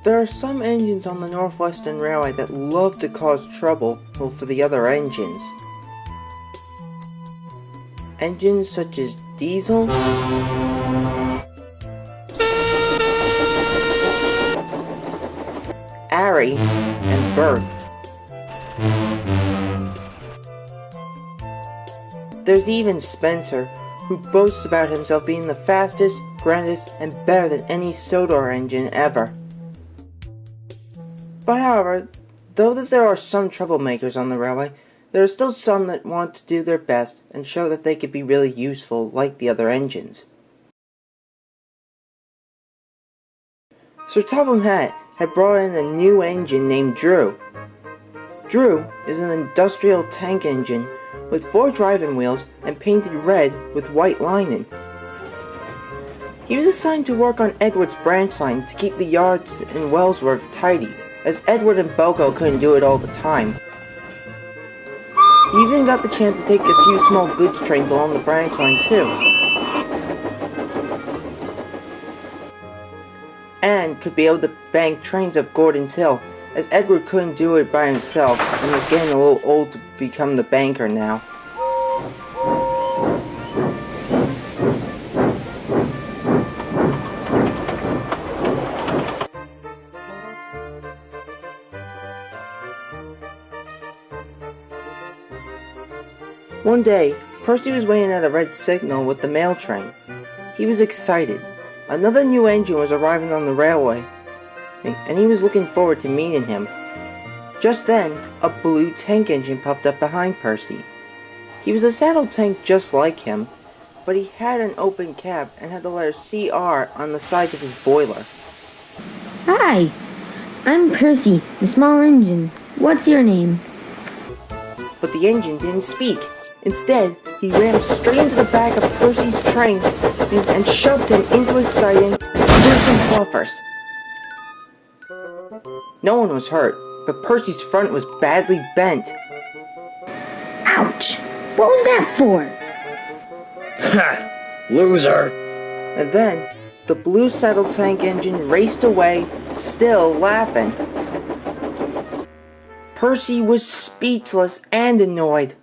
There are some engines on the Northwestern Railway that love to cause trouble for the other engines. Engines such as Diesel, Arry, and Bert. There's even Spencer, who boasts about himself being the fastest, grandest, and better than any Sodor engine ever. But however, though that there are some troublemakers on the railway, there are still some that want to do their best and show that they could be really useful like the other engines. Sir Topham Hatt had brought in a new engine named Drew. Drew is an industrial tank engine with 4 driving wheels and painted red with white lining. He was assigned to work on Edward's branch line to keep the yards in Wellsworth tidy, as Edward and Bogo couldn't do it all the time. He even got the chance to take a few small goods trains along the branch line too. And could be able to bank trains up Gordon's Hill, as Edward couldn't do it by himself and was getting a little old to become the banker now. One day, Percy was waiting at a red signal with the mail train. He was excited. Another new engine was arriving on the railway, and he was looking forward to meeting him. Just then, a blue tank engine popped up behind Percy. He was a saddle tank just like him, but he had an open cab and had the letter CR on the sides of his boiler. Hi, I'm Percy, the small engine. What's your name? But the engine didn't speak. Instead, he rammed straight into the back of Percy's train and shoved him into a siding and threw some claw first. No one was hurt, but Percy's front was badly bent. Ouch! What was that for? Ha! Loser! And then, the blue saddle tank engine raced away, still laughing. Percy was speechless and annoyed.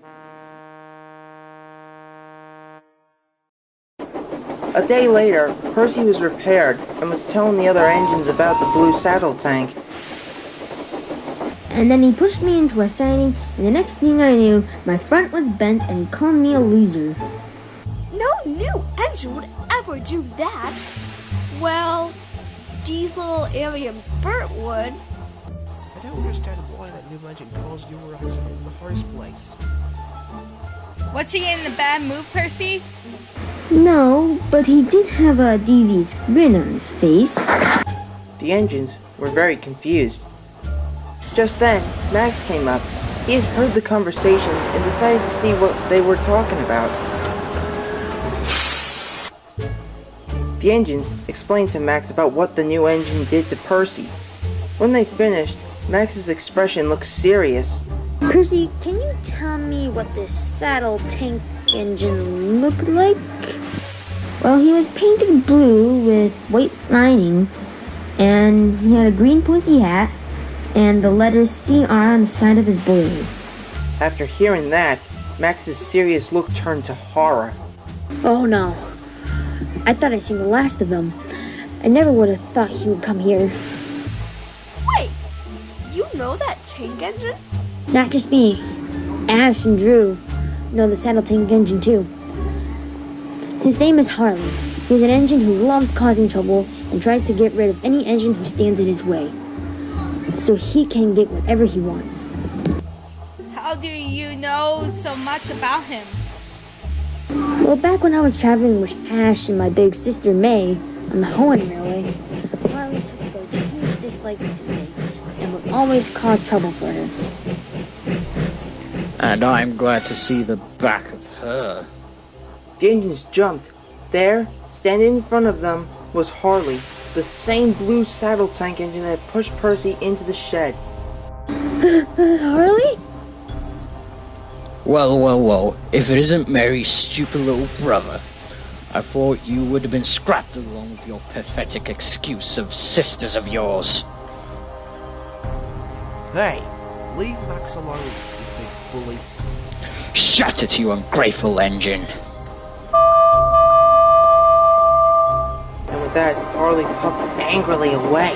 A day later, Percy was repaired and was telling the other engines about the blue saddle tank. And then he pushed me into a siding, and the next thing I knew, my front was bent and he called me a loser. No new engine would ever do that. Well, Diesel, Arry, and Bert would. I don't understand why that new engine caused your accident in the first place. What's he in the bad mood, Percy? No, but he did have a devious grin on his face. The engines were very confused. Just then, Max came up. He had heard the conversation and decided to see what they were talking about. The engines explained to Max about what the new engine did to Percy. When they finished, Max's expression looked serious. Percy, can you tell me what this saddle tank engine looked like? Well, he was painted blue with white lining, and he had a green pointy hat, and the letters CR on the side of his boiler. After hearing that, Max's serious look turned to horror. Oh no. I thought I'd seen the last of him. I never would have thought he would come here. Wait, you know that tank engine? Not just me. Ash and Drew know the saddle tank engine too. His name is Harley. He's an engine who loves causing trouble and tries to get rid of any engine who stands in his way, so he can get whatever he wants. How do you know so much about him? Well, back when I was traveling with Ash and my big sister May on the Hoenn Railway, Harley took a huge dislike to me, and would always cause trouble for her. And I'm glad to see the back of her. The engines jumped. There, standing in front of them, was Harley, the same blue saddle tank engine that pushed Percy into the shed. Harley? Well, if it isn't Mary's stupid little brother. I thought you would have been scrapped along with your pathetic excuse of sisters of yours. Hey, leave Max alone, you big bully. Shut it, you ungrateful engine. And with that, Harley puffed angrily away.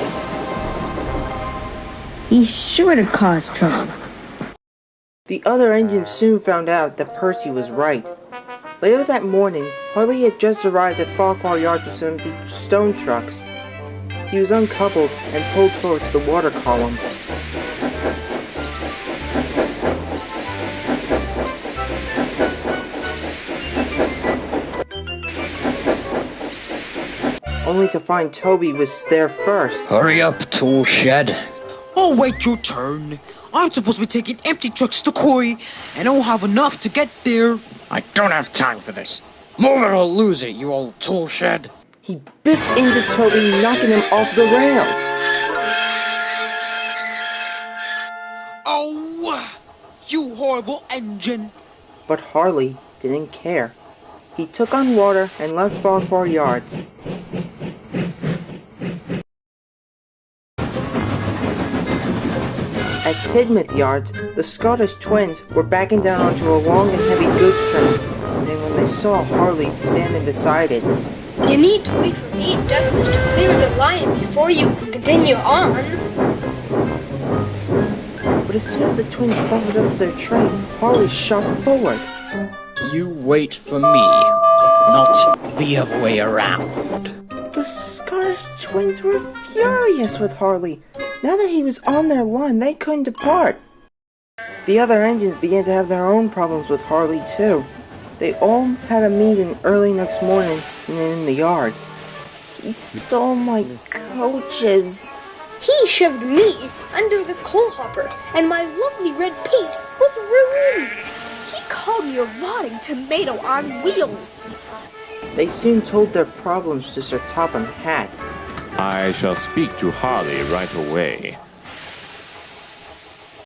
He's sure to cause trouble. The other engines soon found out that Percy was right. Later that morning, Harley had just arrived at Farquhar Yard with some empty stone trucks. He was uncoupled and pulled forward to the water column. Only to find Toby was there first. Hurry up, tool shed. Oh, wait your turn. I'm supposed to be taking empty trucks to the quarry, and I don't have enough to get there. I don't have time for this. Move it or lose it, you old tool shed. He biffed into Toby, knocking him off the rails. Oh, you horrible engine. But Harley didn't care. He took on water and left Farquhar Yards. At Tidmouth Yards, the Scottish twins were backing down onto a long and heavy goods train, and when they saw Harley standing beside it, You need to wait for 8 decades to clear the line before you can continue on. but as soon as the twins bumped up to their train, Harley shot forward. You wait for me, not the other way around. The Scottish twins were furious with Harley. Now that he was on their line, they couldn't depart. The other engines began to have their own problems with Harley, too. They all had a meeting early next morning in the yards. He stole my coaches. He shoved me under the coal hopper, and my lovely red paint was ruined. He called me a rotting tomato on wheels. They soon told their problems to Sir Topham Hatt. I shall speak to Harley right away.